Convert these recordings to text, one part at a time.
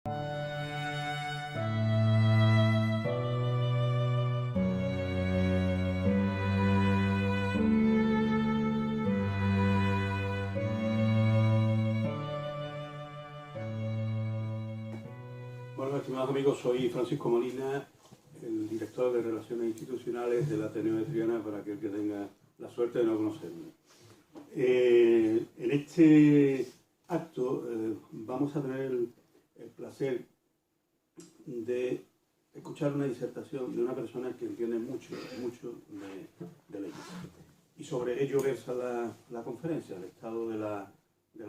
Bueno, estimados amigos, soy Francisco Molina, el director de Relaciones Institucionales del Ateneo de Triana, para aquel que tenga la suerte de no conocerme. En este acto vamos a tener el placer de escuchar una disertación de una persona que entiende mucho de leyes. Y sobre ello versa la conferencia, el estado de la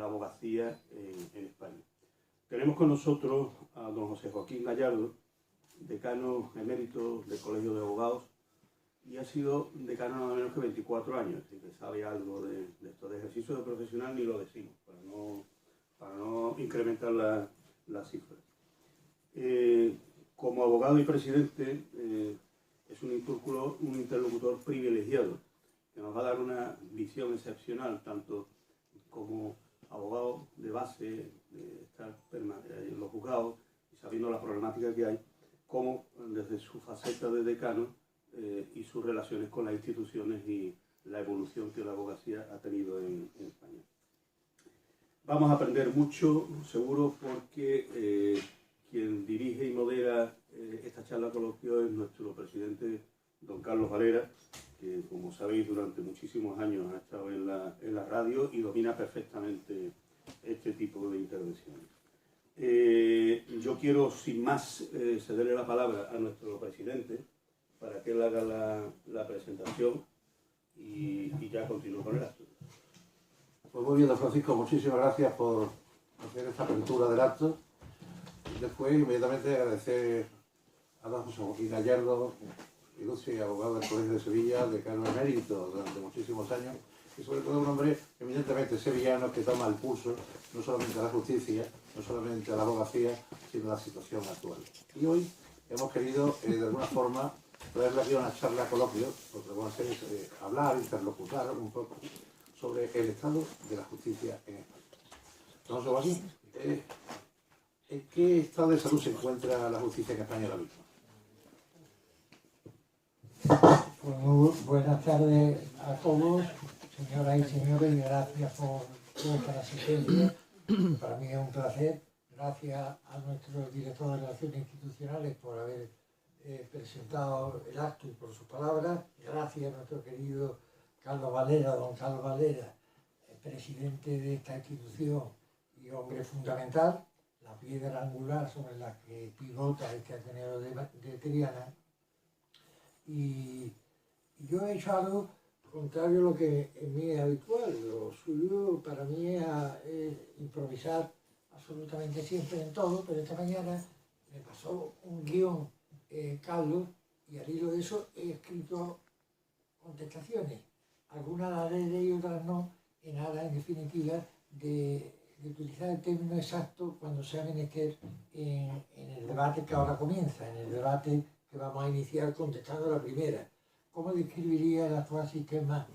abogacía en España. Tenemos con nosotros a don José Joaquín Gallardo, decano emérito del Colegio de Abogados, y ha sido decano nada menos que 24 años, así que sabe algo de esto de ejercicio de profesional, ni lo decimos, para no incrementar las cifras. Como abogado y presidente, es un interlocutor privilegiado, que nos va a dar una visión excepcional, tanto como abogado de base, de estar en los juzgados y sabiendo la problemática que hay, como desde su faceta de decano y sus relaciones con las instituciones y la evolución que la abogacía ha tenido en España. Vamos a aprender mucho, seguro, porque quien dirige y modera esta charla coloquio es nuestro presidente, don Carlos Valera, que, como sabéis, durante muchísimos años ha estado en la radio y domina perfectamente este tipo de intervenciones. Yo quiero, sin más, cederle la palabra a nuestro presidente para que él haga la presentación y ya continúe con el acto. Pues muy bien, don Francisco, muchísimas gracias por hacer esta apertura del acto. Después, inmediatamente, agradecer a don José Joaquín Gallardo, ilustre abogado del Colegio de Sevilla, decano emérito durante muchísimos años, y sobre todo un hombre eminentemente sevillano que toma el pulso no solamente a la justicia, no solamente a la abogacía, sino a la situación actual. Y hoy hemos querido, de alguna forma, traerle aquí una charla coloquio, porque lo que vamos a hacer es hablar, interlocutar un poco sobre el estado de la justicia en España. Entonces, Joaquín, ¿en qué estado de salud se encuentra la justicia en España ahora mismo? Pues muy buenas tardes a todos, señoras y señores, y gracias por vuestra asistencia. Para mí es un placer. Gracias a nuestro director de Relaciones Institucionales por haber presentado el acto y por sus palabras. Gracias a nuestro querido Carlos Valera, don Carlos Valera, presidente de esta institución y hombre fundamental, la piedra angular sobre la que pivota este Ateneo de Triana. Y yo he hecho algo contrario a lo que en mí es habitual. Lo suyo para mí es improvisar absolutamente siempre en todo, pero esta mañana me pasó un guión Carlos, y al hilo de eso he escrito contestaciones. Algunas las leeré y otras no, en aras, en definitiva, de utilizar el término exacto cuando sea menester en el debate que ahora comienza, en el debate que vamos a iniciar contestando la primera. ¿Cómo describiría el actual sistema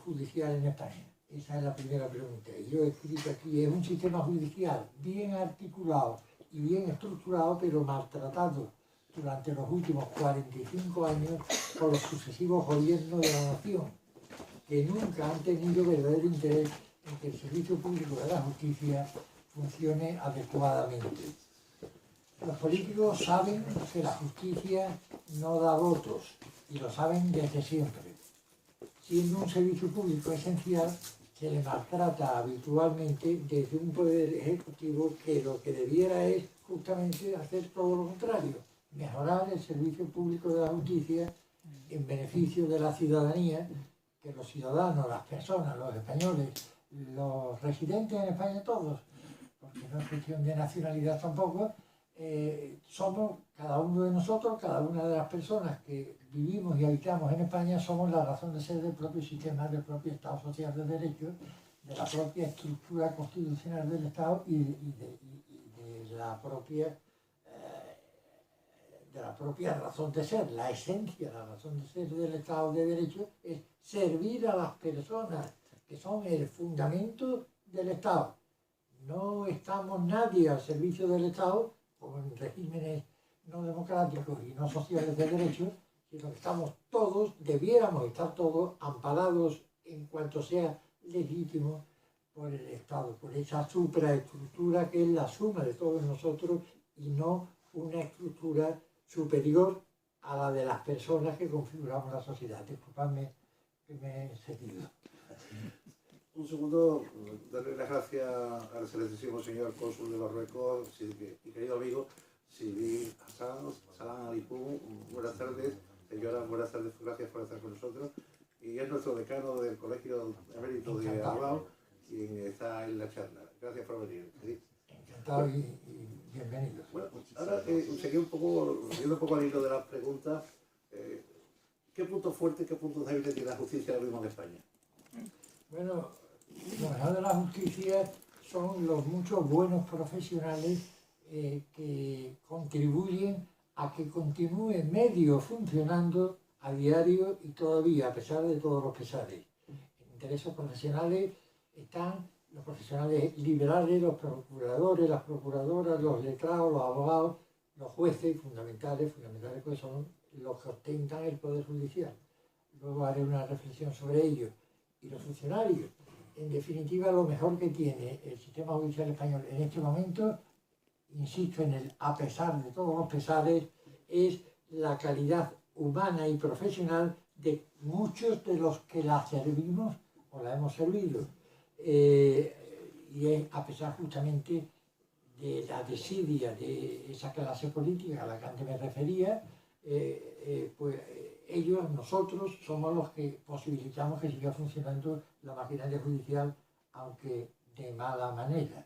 judicial en España? Esa es la primera pregunta. Y yo he escrito aquí, es un sistema judicial bien articulado y bien estructurado, pero maltratado durante los últimos 45 años por los sucesivos gobiernos de la nación, que nunca han tenido verdadero interés en que el servicio público de la justicia funcione adecuadamente. Los políticos saben que la justicia no da votos, y lo saben desde siempre. Siendo un servicio público esencial, se le maltrata habitualmente desde un poder ejecutivo que lo que debiera es justamente hacer todo lo contrario, mejorar el servicio público de la justicia en beneficio de la ciudadanía, que los ciudadanos, las personas, los españoles, los residentes en España todos, porque no es cuestión de nacionalidad tampoco, somos, cada uno de nosotros, cada una de las personas que vivimos y habitamos en España, somos la razón de ser del propio sistema, del propio Estado social de derecho, de la propia estructura constitucional del Estado y de la propia razón de ser. La esencia, la razón de ser del Estado de Derecho es servir a las personas, que son el fundamento del Estado. No estamos nadie al servicio del Estado o en regímenes no democráticos y no sociales de derechos, sino que estamos todos, debiéramos estar todos amparados en cuanto sea legítimo por el Estado, por esa supraestructura que es la suma de todos nosotros y no una estructura superior a la de las personas que configuramos la sociedad. Disculpadme que me he seguido. Un segundo, darle las gracias al excelentísimo señor cónsul de Marruecos y querido amigo Sidi Hassan, Salam Alaikum, buenas tardes, señora, buenas tardes, gracias por estar con nosotros. Y es nuestro decano del Colegio Emérito de Abogados quien está en la charla. Gracias por venir. ¿Sí? Encantado y bienvenidos. Bueno, ahora seguí viendo un poco al hilo de las preguntas. ¿Qué puntos fuertes, qué puntos débiles tiene la justicia ahora mismo en España? Bueno, lo mejor de la justicia son los muchos buenos profesionales que contribuyen a que continúe medio funcionando a diario y todavía, a pesar de todos los pesares. Entre esos profesionales están los profesionales liberales, los procuradores, las procuradoras, los letrados, los abogados, los jueces fundamentales que son los que ostentan el Poder Judicial. Luego haré una reflexión sobre ello. Y los funcionarios. En definitiva, lo mejor que tiene el sistema judicial español en este momento, insisto en el a pesar de todos los pesares, es la calidad humana y profesional de muchos de los que la servimos o la hemos servido. Y es a pesar justamente de la desidia de esa clase política a la que antes me refería, pues ellos, nosotros, somos los que posibilitamos que siga funcionando la maquinaria judicial, aunque de mala manera.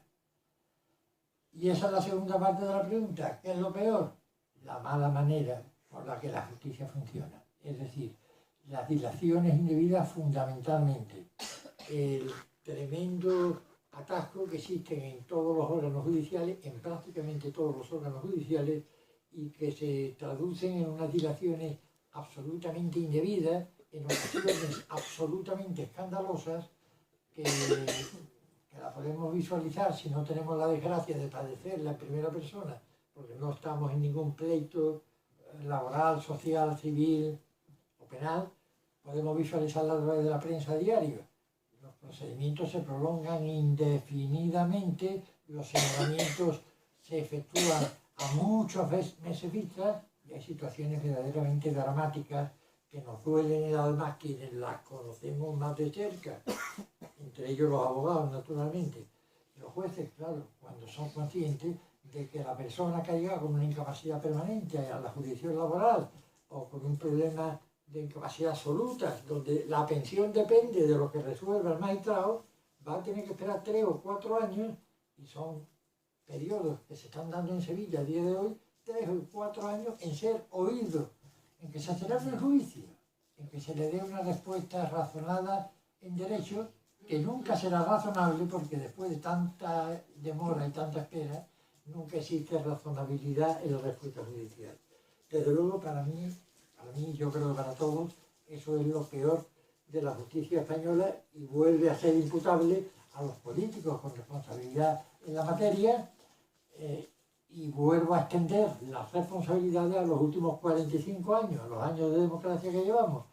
Y esa es la segunda parte de la pregunta. ¿Qué es lo peor? La mala manera por la que la justicia funciona. Es decir, las dilaciones indebidas fundamentalmente. El tremendo atasco que existen en todos los órganos judiciales, en prácticamente todos los órganos judiciales, y que se traducen en unas dilaciones absolutamente indebidas, en ocasiones absolutamente escandalosas, que la podemos visualizar si no tenemos la desgracia de padecerla en primera persona, porque no estamos en ningún pleito laboral, social, civil o penal. Podemos visualizarla a través de la prensa diaria. Los procedimientos se prolongan indefinidamente, los señalamientos se efectúan a muchos meses vista, y hay situaciones verdaderamente dramáticas que nos duelen en el alma quienes las conocemos más de cerca, entre ellos los abogados, naturalmente. Los jueces, claro, cuando son conscientes de que la persona que ha llegado con una incapacidad permanente a la jurisdicción laboral o con un problema de incapacidad absoluta, donde la pensión depende de lo que resuelva el magistrado, va a tener que esperar 3 o 4 años, y son periodos que se están dando en Sevilla a día de hoy, 3 o 4 años en ser oído, en que se celebre el juicio, en que se le dé una respuesta razonada en derecho, que nunca será razonable porque después de tanta demora y tanta espera, nunca existe razonabilidad en la respuesta judicial. Desde luego, para mí, yo creo que para todos, eso es lo peor de la justicia española y vuelve a ser imputable a los políticos con responsabilidad en la materia, y vuelvo a extender las responsabilidades a los últimos 45 años, a los años de democracia que llevamos,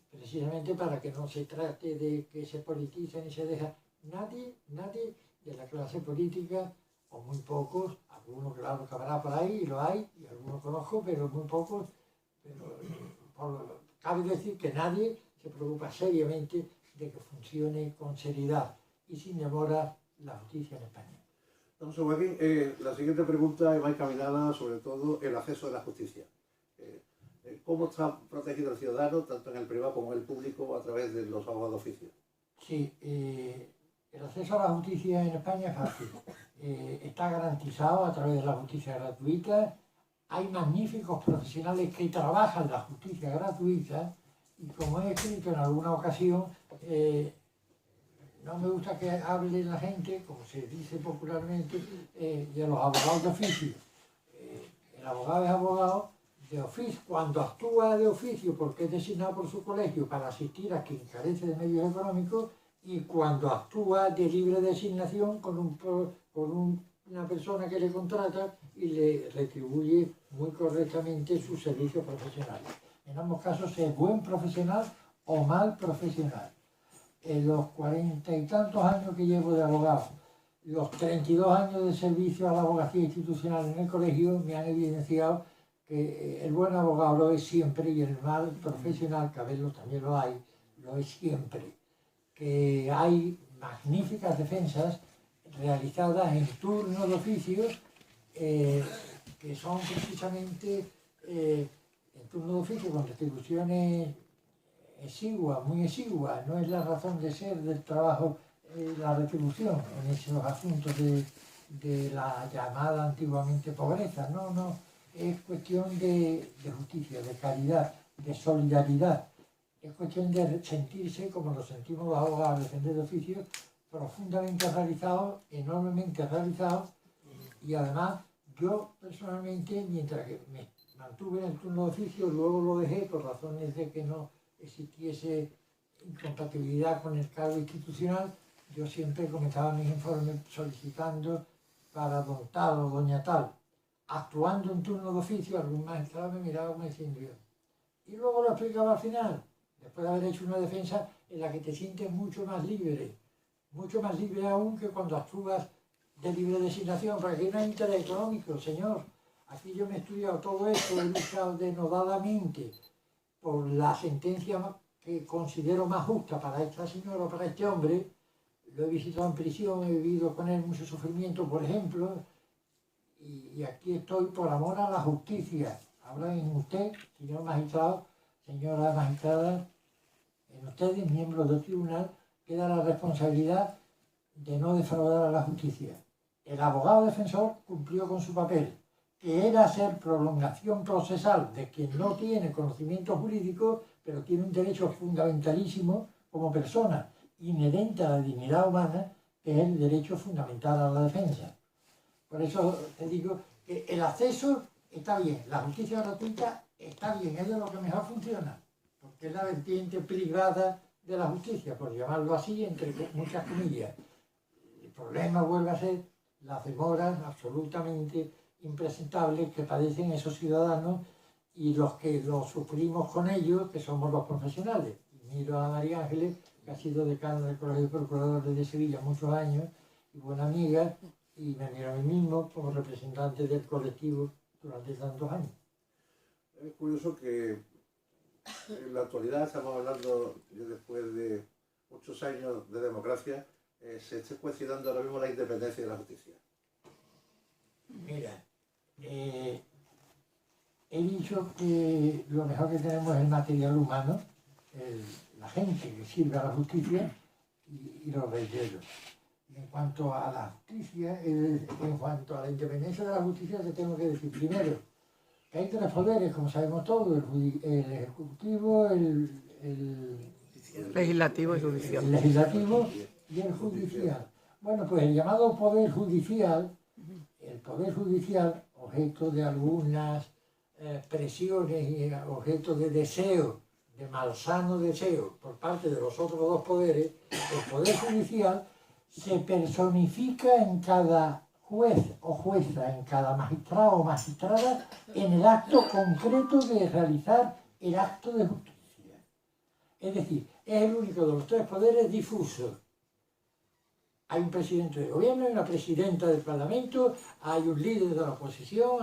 precisamente para que no se trate de que se politicen y se deja nadie de la clase política, o muy pocos, algunos claro que habrá por ahí, y lo hay, y algunos conozco, pero muy pocos, pero cabe decir que nadie se preocupa seriamente de que funcione con seriedad y sin demora la justicia en España. Don Joaquín, la siguiente pregunta va encaminada sobre todo el acceso a la justicia. ¿Cómo está protegido el ciudadano, tanto en el privado como en el público, a través de los abogados de oficio? Sí, el acceso a la justicia en España es fácil. Está garantizado a través de la justicia gratuita. Hay magníficos profesionales que trabajan la justicia gratuita, y como he escrito en alguna ocasión, no me gusta que hable la gente, como se dice popularmente, de los abogados de oficio. El abogado es abogado de oficio cuando actúa de oficio porque es designado por su colegio para asistir a quien carece de medios económicos, y cuando actúa de libre designación con un una persona que le contrata y le retribuye muy correctamente sus servicios profesionales. En ambos casos es buen profesional o mal profesional. En los 40 y tantos años que llevo de abogado, los 32 años de servicio a la abogacía institucional en el colegio me han evidenciado que el buen abogado lo es siempre y el mal profesional, que a veces también lo hay, lo es siempre. Que hay magníficas defensas realizadas en turno de oficio que son precisamente en turno de oficio con retribuciones exiguas, muy exiguas. No es la razón de ser del trabajo la retribución en esos asuntos de la llamada antiguamente pobreza. No, no, es cuestión de justicia, de caridad, de solidaridad. Es cuestión de sentirse, como lo sentimos los abogados, defender de oficio, profundamente realizados, enormemente realizados, y además yo personalmente, mientras que me mantuve en el turno de oficio, luego lo dejé por razones de que no existiese incompatibilidad con el cargo institucional, yo siempre comenzaba mis informes solicitando para don tal o doña tal, actuando en turno de oficio, algún magistrado me miraba como diciendo yo. Y luego lo explicaba al final, después de haber hecho una defensa en la que te sientes mucho más libre aún que cuando actúas de libre designación, porque aquí no hay interés económico, señor. Aquí yo me he estudiado todo esto, he luchado denodadamente por la sentencia que considero más justa para esta señora o para este hombre. Lo he visitado en prisión, he vivido con él mucho sufrimiento, por ejemplo, y aquí estoy por amor a la justicia. Ahora en usted, señor magistrado, señora magistrada, en ustedes, miembros del tribunal, queda la responsabilidad de no defraudar a la justicia. El abogado defensor cumplió con su papel, que era ser prolongación procesal de quien no tiene conocimiento jurídico, pero tiene un derecho fundamentalísimo como persona, inherente a la dignidad humana, que es el derecho fundamental a la defensa. Por eso te digo que el acceso está bien, la justicia gratuita está bien, es de lo que mejor funciona, porque es la vertiente privada de la justicia, por llamarlo así, entre muchas comillas. El problema vuelve a ser las demoras absolutamente impresentables que padecen esos ciudadanos y los que lo sufrimos con ellos, que somos los profesionales. Y miro a María Ángeles, que ha sido decana del Colegio de Procuradores de Sevilla muchos años, y buena amiga, y me miro a mí mismo como representante del colectivo durante tantos años. Es curioso que en la actualidad estamos hablando, después de muchos años de democracia, se esté cuestionando ahora mismo la independencia de la justicia. Mira, he dicho que lo mejor que tenemos es el material humano, la gente que sirve a la justicia, y lo reitero. En cuanto a la justicia, en cuanto a la independencia de la justicia, te tengo que decir primero que hay tres poderes, como sabemos todos, el ejecutivo, el legislativo y judicial. El legislativo y el judicial. Bueno, pues el llamado poder judicial, objeto de algunas presiones y objeto de deseo, de malsano deseo por parte de los otros dos poderes, el poder judicial se personifica en cada juez o jueza, en cada magistrado o magistrada, en el acto concreto de realizar el acto de justicia. Es decir, es el único de los tres poderes difusos. Hay un presidente del gobierno, hay una presidenta del parlamento, hay un líder de la oposición,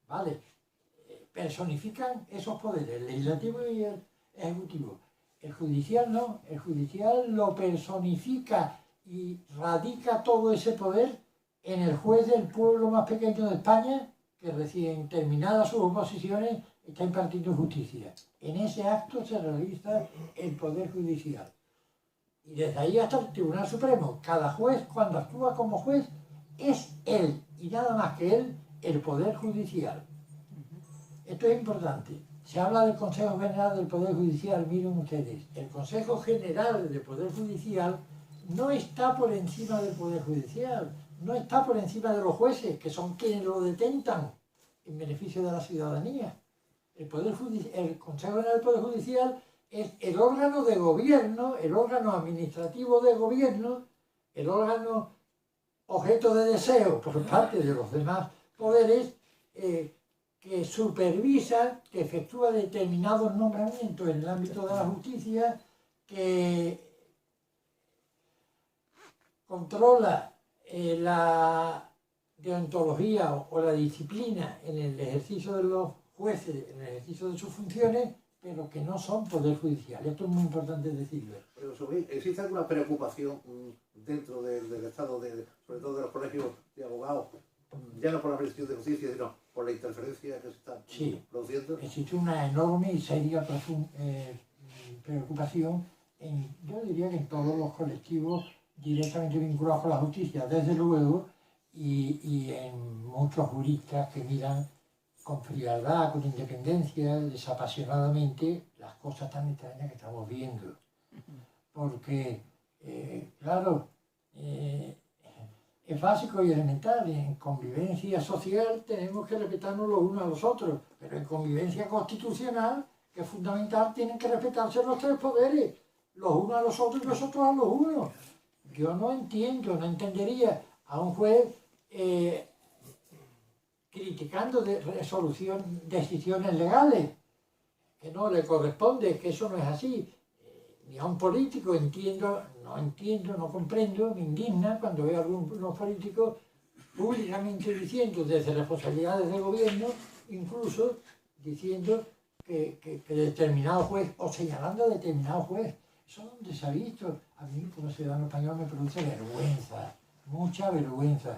¿vale? Personifican esos poderes, el legislativo y el ejecutivo. El judicial no, el judicial lo personifica y radica todo ese poder en el juez del pueblo más pequeño de España, que recién terminadas sus oposiciones está impartiendo justicia. En ese acto se realiza el poder judicial. Y desde ahí hasta el Tribunal Supremo, cada juez, cuando actúa como juez, es él, y nada más que él, el poder judicial. Esto es importante. Se habla del Consejo General del Poder Judicial, miren ustedes, el Consejo General del Poder Judicial no está por encima del Poder Judicial, no está por encima de los jueces, que son quienes lo detentan en beneficio de la ciudadanía. El Consejo General del Poder Judicial es el órgano de gobierno, el órgano administrativo de gobierno, el órgano objeto de deseo por parte de los demás poderes, que supervisa, que efectúa determinados nombramientos en el ámbito de la justicia, que controla la deontología o la disciplina en el ejercicio de los jueces, en el ejercicio de sus funciones, pero que no son poder judicial. Esto es muy importante decirlo. Pero ¿existe alguna preocupación dentro del Estado, sobre todo de los colegios de abogados, ya no por la presión de justicia, sino por la interferencia que se está produciendo? Existe una enorme y seria preocupación, yo diría que en todos los colectivos directamente vinculados con la justicia, desde luego, y en muchos juristas que miran con frialdad, con independencia, desapasionadamente, las cosas tan extrañas que estamos viendo. Porque, claro, es básico y elemental. En convivencia social tenemos que respetarnos los unos a los otros, pero en convivencia constitucional, que es fundamental, tienen que respetarse los tres poderes, los unos a los otros y los otros a los unos. Yo no entendería a un juez criticando decisiones legales, que no le corresponde, que eso no es así. Ni a un político no comprendo, me indigna cuando veo a algunos políticos públicamente diciendo desde responsabilidades del gobierno, incluso diciendo que determinado juez, o señalando a determinado juez. Eso donde se ha visto. A mí como ciudadano español me produce vergüenza, mucha vergüenza.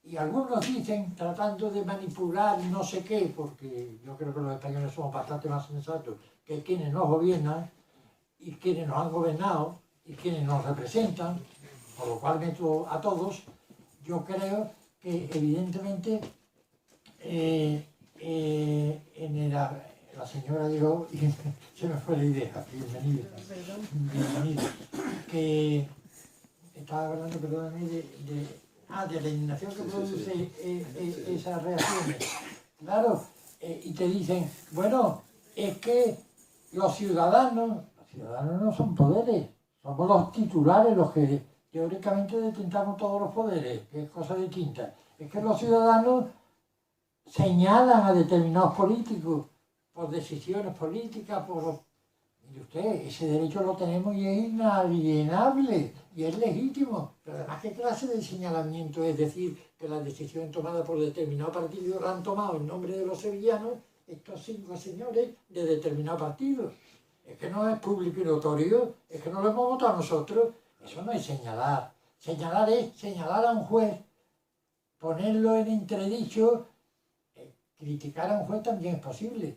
Y algunos dicen, tratando de manipular no sé qué, porque yo creo que los españoles somos bastante más sensatos que quienes nos gobiernan, y quienes nos han gobernado, y quienes nos representan, por lo cual meto a todos. Yo creo que evidentemente la señora dijo, y se me fue la idea, bienvenida, que estaba hablando, perdóname, de la indignación que produce esas reacciones. Claro, y te dicen, bueno, es que los ciudadanos no son poderes, somos los titulares los que teóricamente detentamos todos los poderes, que es cosa distinta. Es que los ciudadanos señalan a determinados políticos por decisiones políticas, Mire usted, ese derecho lo tenemos y es inalienable y es legítimo. Pero además, ¿qué clase de señalamiento es decir que las decisiones tomadas por determinado partido las han tomado en nombre de los sevillanos estos 5 señores de determinado partido? Es que no es público y notorio, es que no lo hemos votado nosotros. Eso no es señalar. Señalar es señalar a un juez, ponerlo en entredicho. Criticar a un juez también es posible.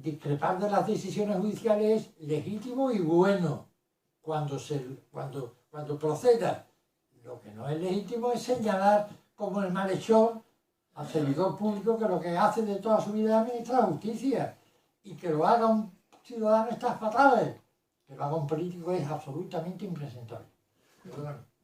Discrepar de las decisiones judiciales es legítimo y bueno cuando proceda. Lo que no es legítimo es señalar como el malhechor al servidor público que lo que hace de toda su vida es administrar justicia, y que lo haga un ciudadano está fatal, que lo haga un político es absolutamente impresentable.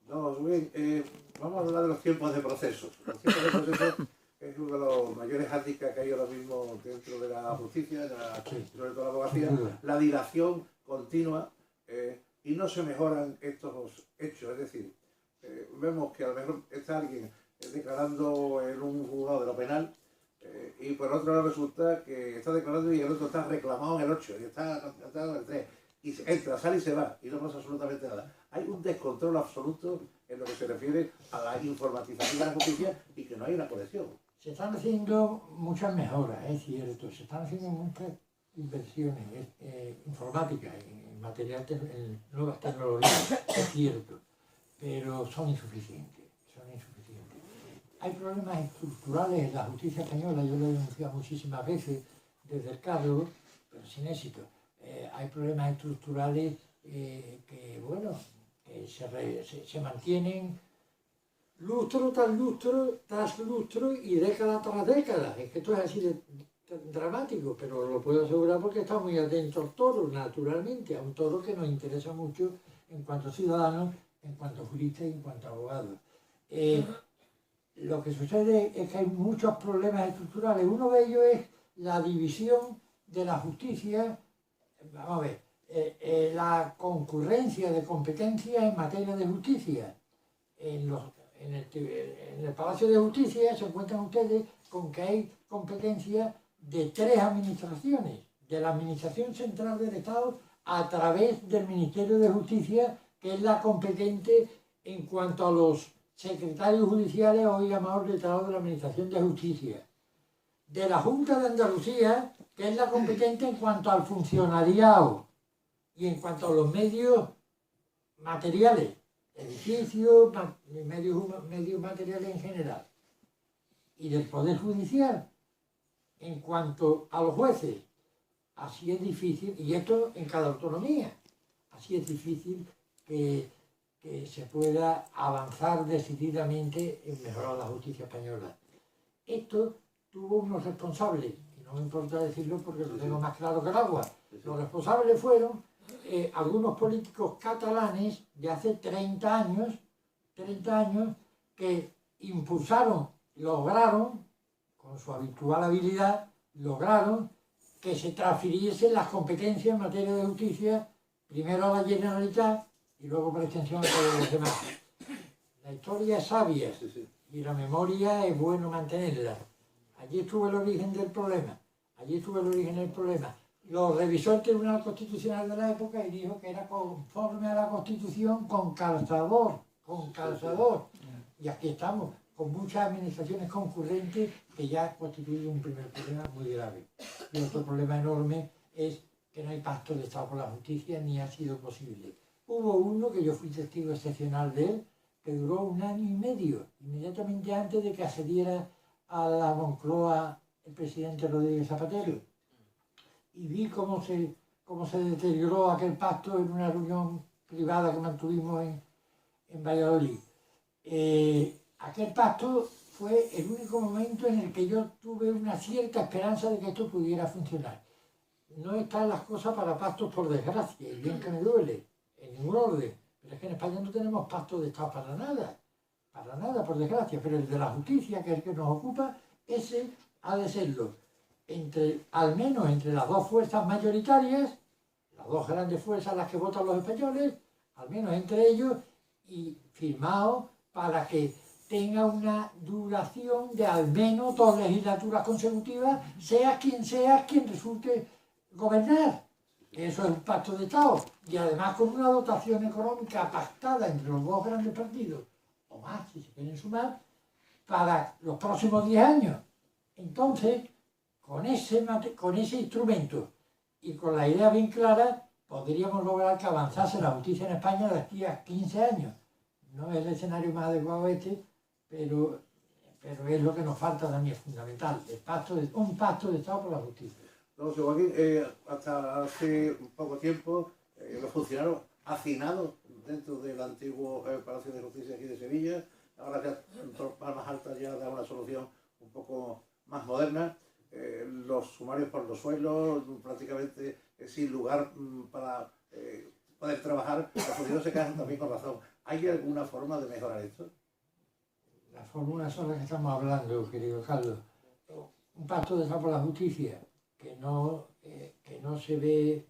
No, muy bien. Vamos a hablar de los tiempos de proceso. Los tiempos de proceso es uno de los mayores hándicaps que hay ahora mismo dentro de la justicia, sobre todo la abogacía, la dilación continua, y no se mejoran estos hechos. Es decir, vemos que a lo mejor está alguien declarando en un juzgado de lo penal, y por otro lado resulta que está declarando y el otro está reclamado en el 8 y está cantado en el 3, y entra, sale y se va y no pasa absolutamente nada. Hay un descontrol absoluto en lo que se refiere a la informatización de la justicia y que no hay una conexión. Se están haciendo muchas mejoras, es cierto, se están haciendo muchas inversiones informáticas en material, en nuevas tecnologías, es cierto, pero son insuficientes. Hay problemas estructurales en la justicia española, yo lo he denunciado muchísimas veces desde el cargo, pero sin éxito. Hay problemas estructurales que se mantienen lustro tras lustro y década tras década. Es que esto es así de dramático, pero lo puedo asegurar porque está muy atento al toro, naturalmente, a un toro que nos interesa mucho en cuanto a ciudadanos, en cuanto a juristas y en cuanto a abogados. Lo que sucede es que hay muchos problemas estructurales. Uno de ellos es la división de la justicia, vamos a ver, la concurrencia de competencias en materia de justicia. en el Palacio de Justicia se encuentran ustedes con que hay competencia de 3 administraciones, de la Administración Central del Estado a través del Ministerio de Justicia, que es la competente en cuanto a los secretarios judiciales o llamados letrados de la Administración de Justicia, de la Junta de Andalucía, que es la competente en cuanto al funcionariado y en cuanto a los medios materiales, edificios, medios materiales en general, y del Poder Judicial en cuanto a los jueces. Así es difícil, y esto en cada autonomía, así es difícil que se pueda avanzar decididamente en mejorar la justicia española. Esto tuvo unos responsables, y no me importa decirlo porque lo tengo más claro que el agua. Los responsables fueron algunos políticos catalanes de hace 30 años que impulsaron, lograron, con su habitual habilidad, lograron que se transfiriesen las competencias en materia de justicia, primero a la Generalitat y luego por extensión a todos los demás. La historia es sabia y la memoria es bueno mantenerla. Allí estuvo el origen del problema, Lo revisó el Tribunal Constitucional de la época y dijo que era conforme a la Constitución con calzador. Y aquí estamos, con muchas administraciones concurrentes que ya constituye un primer problema muy grave. Y otro problema enorme es que no hay pacto de Estado por la justicia ni ha sido posible. Hubo uno, que yo fui testigo excepcional de él, que duró 1 año y medio, inmediatamente antes de que accediera a la Moncloa el presidente Rodríguez Zapatero. Y vi cómo se deterioró aquel pacto en una reunión privada que mantuvimos en Valladolid. Aquel pacto fue el único momento en el que yo tuve una cierta esperanza de que esto pudiera funcionar. No están las cosas para pactos, por desgracia, y bien que me duele, en ningún orden. Pero es que en España no tenemos pacto de Estado para nada, por desgracia. Pero el de la justicia, que es el que nos ocupa, ese ha de serlo. Al menos entre las 2 fuerzas mayoritarias, las 2 grandes fuerzas a las que votan los españoles, al menos entre ellos, y firmado para que tenga una duración de al menos 2 legislaturas consecutivas, sea quien resulte gobernar. Eso es un pacto de Estado, y además con una dotación económica pactada entre los 2 grandes partidos, o más si se quieren sumar, para los próximos 10 años. Entonces, con ese instrumento y con la idea bien clara, podríamos lograr que avanzase la justicia en España de aquí a 15 años. No es el escenario más adecuado pero es lo que nos falta también, es fundamental, un pacto de Estado por la justicia. No, señor Joaquín, hasta hace poco tiempo los funcionarios hacinados dentro del antiguo Palacio de Justicia aquí de Sevilla, ahora que Palmas Altas ya da una solución un poco más moderna, los sumarios por los suelos, prácticamente sin lugar para poder trabajar, los funcionarios se quedan también con razón. ¿Hay alguna forma de mejorar esto? Las fórmulas son las que estamos hablando, querido Carlos. Un pacto de Estado por la justicia que no se ve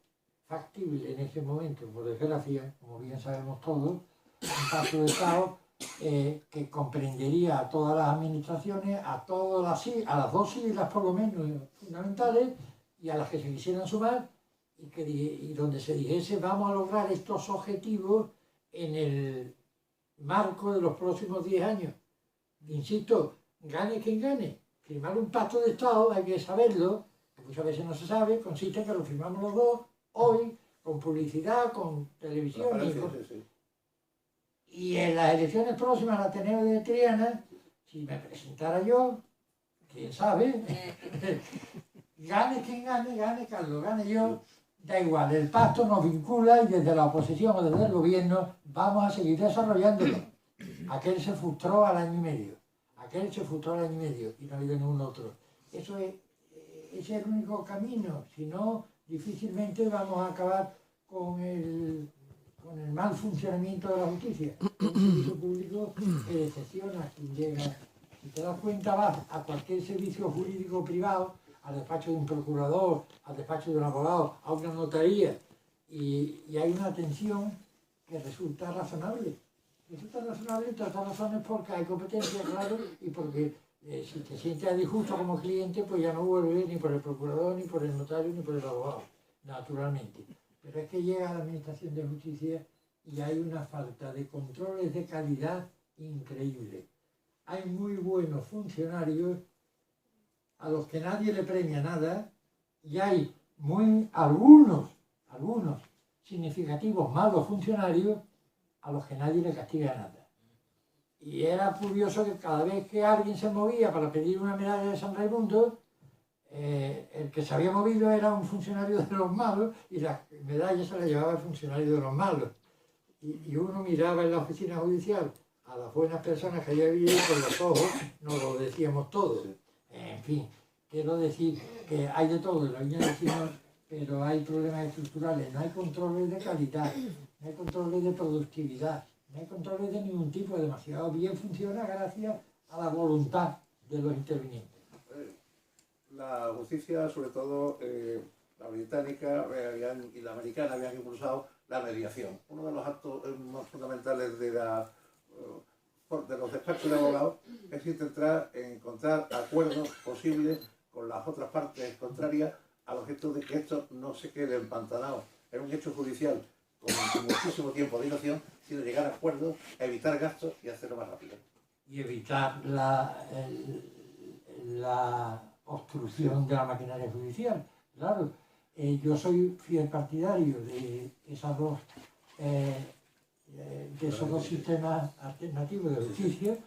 factible en este momento, por desgracia, como bien sabemos todos, un pacto de Estado que comprendería a todas las administraciones, a las 2 siglas por lo menos fundamentales, y a las que se quisieran sumar, y donde se dijese vamos a lograr estos objetivos en el marco de los próximos 10 años. Insisto, gane quien gane. Firmar un pacto de Estado, hay que saberlo, que muchas veces no se sabe, consiste en que lo firmamos los 2 hoy, con publicidad, con televisión. Y en las elecciones próximas al Ateneo de Triana, si me presentara yo, quién sabe, gane quien gane Carlos, gane yo, da igual, el pacto nos vincula y desde la oposición o desde el gobierno vamos a seguir desarrollándolo. Aquel se frustró al año y medio y no ha habido ningún otro. Ese es el único camino, si no, difícilmente vamos a acabar con el mal funcionamiento de la justicia. Un servicio público que decepciona a quien llega. Si te das cuenta, vas a cualquier servicio jurídico privado, al despacho de un procurador, al despacho de un abogado, a una notaría, y hay una atención que resulta razonable. Resulta razonable entre otras razones porque hay competencia, claro, y porque si te sientes a disgusto como cliente, pues ya no vuelves ni por el procurador, ni por el notario, ni por el abogado, naturalmente. Pero es que llega a la Administración de Justicia y hay una falta de controles de calidad increíble. Hay muy buenos funcionarios a los que nadie le premia nada y hay algunos significativos malos funcionarios a los que nadie le castiga nada. Y era curioso que cada vez que alguien se movía para pedir una medalla de San Raimundo, el que se había movido era un funcionario de los malos y la medalla se la llevaba el funcionario de los malos. Y uno miraba en la oficina judicial a las buenas personas que había vivido con los ojos, nos lo decíamos todos. En fin, quiero decir que hay de todo en la Viña del Señor, pero hay problemas estructurales, no hay controles de calidad, no hay controles de productividad, no hay controles de ningún tipo, demasiado bien funciona gracias a la voluntad de los intervinientes. La justicia, sobre todo la británica y la americana, habían impulsado la mediación. Uno de los actos más fundamentales de los despachos de abogados es intentar encontrar acuerdos posibles con las otras partes contrarias al objeto de que esto no se quede empantanado en un hecho judicial con muchísimo tiempo de dilación, sino llegar a acuerdos, evitar gastos y hacerlo más rápido. Y evitar la obstrucción de la maquinaria judicial. Claro, yo soy fiel partidario de esos dos sistemas alternativos de justicia,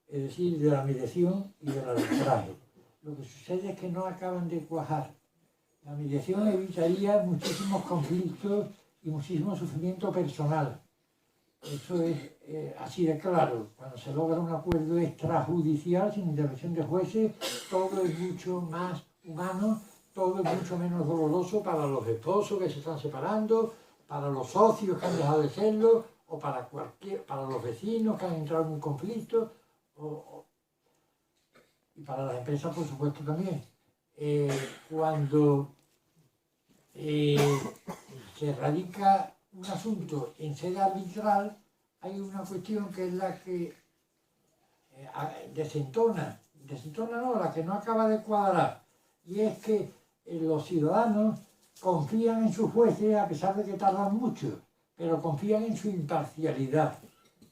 es decir, de la mediación y del arbitraje. Lo que sucede es que no acaban de cuajar. La mediación evitaría muchísimos conflictos y muchísimo sufrimiento personal. Eso es así de claro. Cuando se logra un acuerdo extrajudicial sin intervención de jueces, todo es mucho más humano, todo es mucho menos doloroso para los esposos que se están separando, para los socios que han dejado de serlo, o para los vecinos que han entrado en un conflicto, y para las empresas, por supuesto, también. Cuando se radica un asunto en sede arbitral, hay una cuestión que es la que desentona no, la que no acaba de cuadrar, y es que los ciudadanos confían en sus jueces a pesar de que tardan mucho, pero confían en su imparcialidad,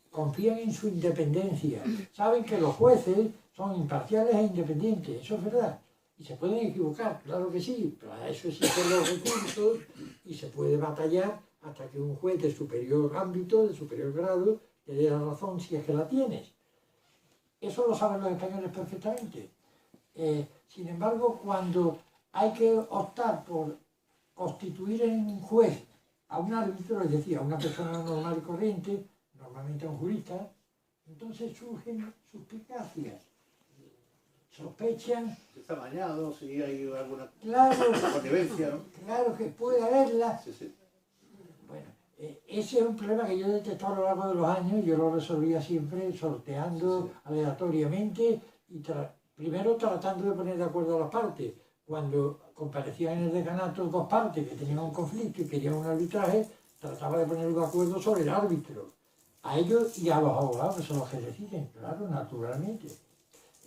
confían en su independencia, saben que los jueces son imparciales e independientes, eso es verdad. Y se pueden equivocar, claro que sí, pero a eso existen los recursos y se puede batallar hasta que un juez de superior ámbito, de superior grado, te dé la razón si es que la tienes. Eso lo saben los españoles perfectamente. Sin embargo, cuando hay que optar por constituir en juez a un árbitro, es decir, a una persona normal y corriente, normalmente a un jurista, entonces surgen suspicacias. Sospechan. Si está bañado, si hay alguna connivencia, ¿no? Claro que puede haberla. Sí, sí. Bueno, ese es un problema que yo he detectado a lo largo de los años. Yo lo resolvía siempre sorteando aleatoriamente y primero tratando de poner de acuerdo a las partes. Cuando comparecían en el decanato dos partes que tenían un conflicto y querían un arbitraje, trataba de poner de acuerdo sobre el árbitro. A ellos y a los abogados, que son los que deciden, claro, naturalmente.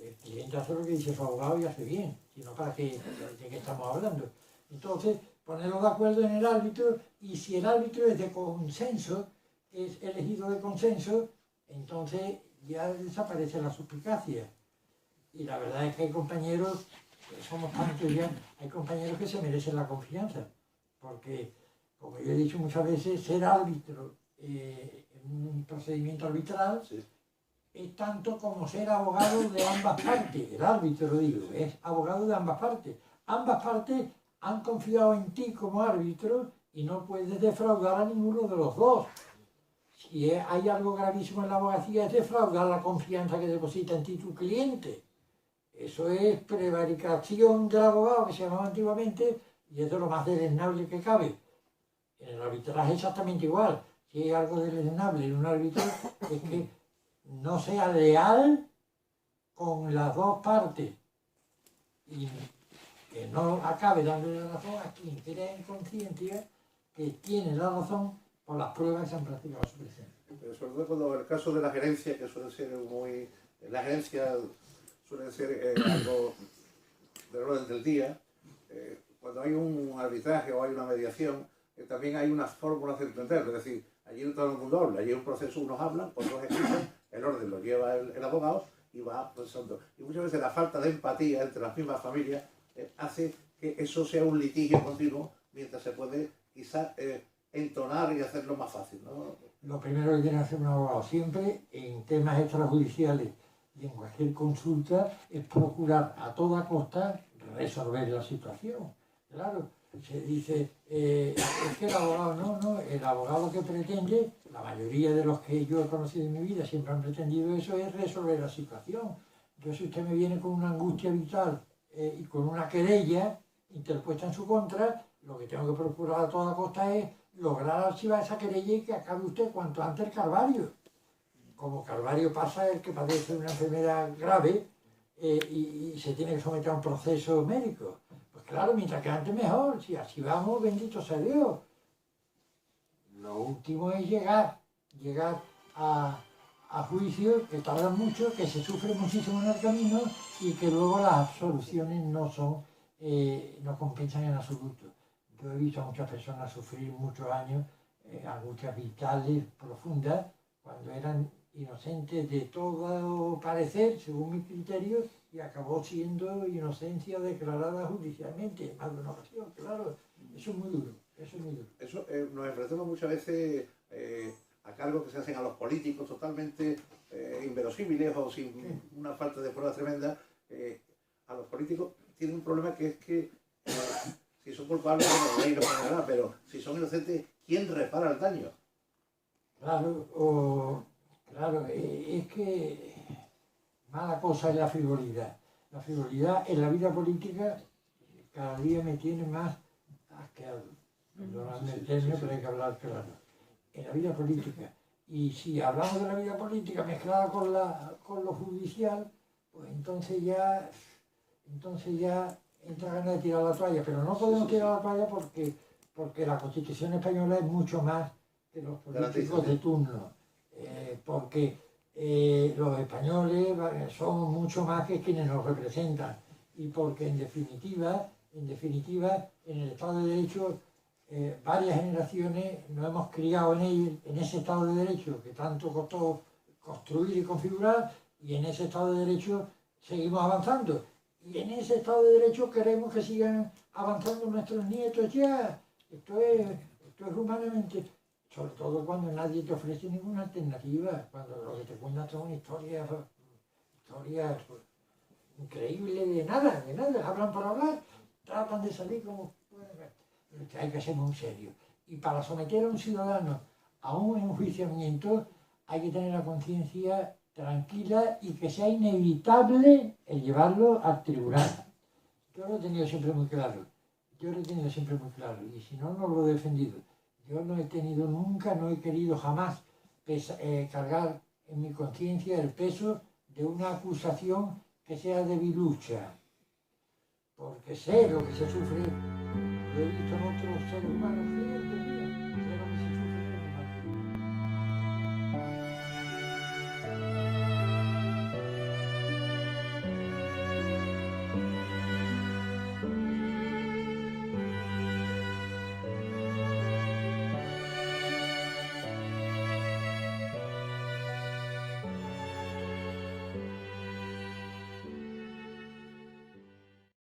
El cliente hace lo que dice su abogado y hace bien, sino para qué, de qué estamos hablando. Entonces, ponerlos de acuerdo en el árbitro, y si el árbitro es de consenso, es elegido de consenso, entonces ya desaparece la suspicacia. Y la verdad es que hay compañeros, somos tantos ya, hay compañeros que se merecen la confianza, porque, como yo he dicho muchas veces, ser árbitro en un procedimiento arbitral, sí, es tanto como ser abogado de ambas partes. El árbitro, digo, es abogado de ambas partes. Ambas partes han confiado en ti como árbitro y no puedes defraudar a ninguno de los dos. Si hay algo gravísimo en la abogacía, es defraudar la confianza que deposita en ti tu cliente. Eso es prevaricación del abogado, que se llamaba antiguamente, y es de lo más deleznable que cabe. En el arbitraje es exactamente igual. Si hay algo deleznable en un árbitro, es que no sea leal con las dos partes y que no acabe dándole la razón a quien crea en conciencia que tiene la razón por las pruebas que se han practicado a su presencia. Pero sobre todo cuando en el caso de la gerencia, que suele ser muy... La gerencia suele ser algo del orden del día, cuando hay un arbitraje o hay una mediación, también hay unas fórmulas de entender, es decir, allí no todo el mundo habla, allí hay un proceso, unos hablan, otros escuchan, el orden lo lleva el abogado y va procesando. Y muchas veces la falta de empatía entre las mismas familias hace que eso sea un litigio continuo, mientras se puede quizás entonar y hacerlo más fácil, ¿no? Lo primero que tiene que hacer un abogado siempre en temas extrajudiciales y en cualquier consulta es procurar a toda costa resolver la situación. Claro, se dice, es que el abogado no, el abogado que pretende, la mayoría de los que yo he conocido en mi vida siempre han pretendido eso, es resolver la situación. Entonces, si usted me viene con una angustia vital y con una querella interpuesta en su contra, lo que tengo que procurar a toda costa es lograr archivar esa querella y que acabe usted cuanto antes el calvario. Como calvario pasa el que padece una enfermedad grave y se tiene que someter a un proceso médico. Pues claro, mientras que antes mejor, si así vamos, bendito sea Dios. Lo último es llegar a juicios que tardan mucho, que se sufre muchísimo en el camino y que luego las soluciones no compensan en absoluto. Yo he visto a muchas personas sufrir muchos años angustias vitales profundas cuando eran inocentes de todo parecer, según mi criterio, y acabó siendo inocencia declarada judicialmente, en más de una ocasión, claro. Eso es muy duro, eso es muy duro. Eso nos enfrentamos muchas veces a cargos que se hacen a los políticos totalmente inverosímiles o sin una falta de pruebas tremenda. A los políticos tienen un problema que es que si son culpables, bueno, la ley no pasa nada, pero si son inocentes, ¿quién repara el daño? Claro, es que mala cosa es la frivolidad. La frivolidad en la vida política cada día me tiene más asqueado. Perdóname el término, pero hay que hablar claro. En la vida política. Y si hablamos de la vida política mezclada con lo judicial, pues entonces ya entra ganas de tirar la toalla. Pero no podemos tirar la toalla porque la Constitución española es mucho más que los políticos de turno. Porque los españoles somos mucho más que quienes nos representan y porque en definitiva en el Estado de Derecho varias generaciones nos hemos criado en ese Estado de Derecho que tanto costó construir y configurar, y en ese Estado de Derecho seguimos avanzando y en ese Estado de Derecho queremos que sigan avanzando nuestros nietos ya. Esto es humanamente, sobre todo cuando nadie te ofrece ninguna alternativa, cuando lo que te cuentan son historias increíbles de nada, hablan por hablar, tratan de salir como... Hay que ser muy serio. Y para someter a un ciudadano a un enjuiciamiento hay que tener la conciencia tranquila y que sea inevitable el llevarlo al tribunal. Yo lo he tenido siempre muy claro. Y si no, no lo he defendido. Yo no he tenido nunca, no he querido jamás cargar en mi conciencia el peso de una acusación que sea debilucha. Porque sé lo que se sufre, lo he visto en otros seres humanos.